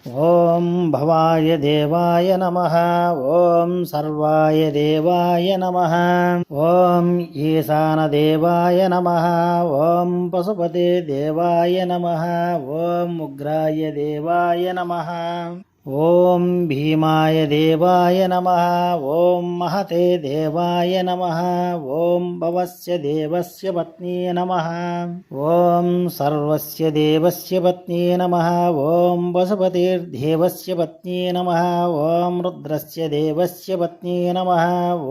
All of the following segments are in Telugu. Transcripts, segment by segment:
ఓం భవాయ దేవాయ నమః. ఓం సర్వాయ దేవాయ నమః. ఓం ఈశాన దేవాయ నమః. ఓం పశుపతే దేవాయ నమః. ఓం ఉగ్రాయ దేవాయ నమః. ఓం భీమాయ దేవాయ నమః. ఓం మహతే దేవాయ నమః. ఓం భవస్య దేవస్య పత్న్యే నమః. ఓం సర్వస్య దేవస్య పత్న్యే నమః. ఓం పశుపతిర్దేవస్య పత్న్యే నమః. ఓం రుద్రస్య దేవస్య పత్న్యే నమః.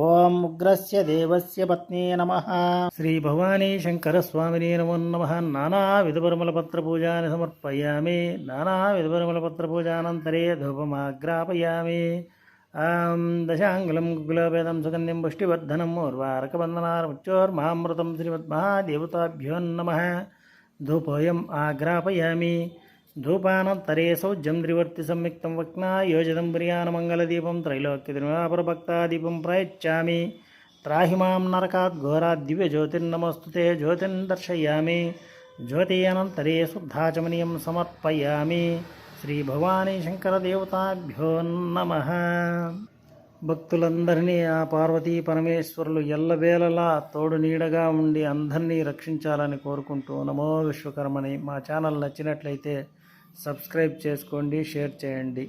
ఓం ఉగ్రస్య దేవస్య పత్న్యే నమః. శ్రీ భవానీ శంకర స్వామినే నమో నమః. నానావిధ పరిమళపత్ర పూజాని సమర్పయామి. నానావిధ పరిమళపత్ర పూజానంతరే ధూపమాగ్రాపయామి. దశాంగులం గుగులభేదం సుగంధిం పుష్టివర్ధనం ఊర్వారకబంధనార్ముచ్చోర్మామృతం శ్రీమద్మహాదేవతాభ్యో నమః. ధూపోయం ఆగ్రాపయామి. ధూపానంతరే సౌజ్యం త్రివర్తి సంయుక్తం వక్నా యోజితం ప్రియానమంగళదీపం త్రైలోక్యతిర్వాపరభక్తాదీపం ప్రయచ్చామి. త్రాహి మాం నరకాద్ ఘోరాద్ దివ్యజ్యోతిర్నమోస్తుతే జ్యోతిన్ దర్శయామి. జ్యోతి అనంతరే శుద్ధాచమనీయం సమర్పయామి. శ్రీ భవానీ శంకర దేవతాభ్యో నమః. భక్తులందరినీ ఆ పార్వతీ పరమేశ్వరులు ఎల్లవేళలా తోడు నీడగా ఉండి అందరినీ రక్షించాలని కోరుకుంటూ నమో విశ్వకర్మని. మా ఛానల్ నచ్చినట్లయితే సబ్స్క్రైబ్ చేసుకోండి, షేర్ చేయండి.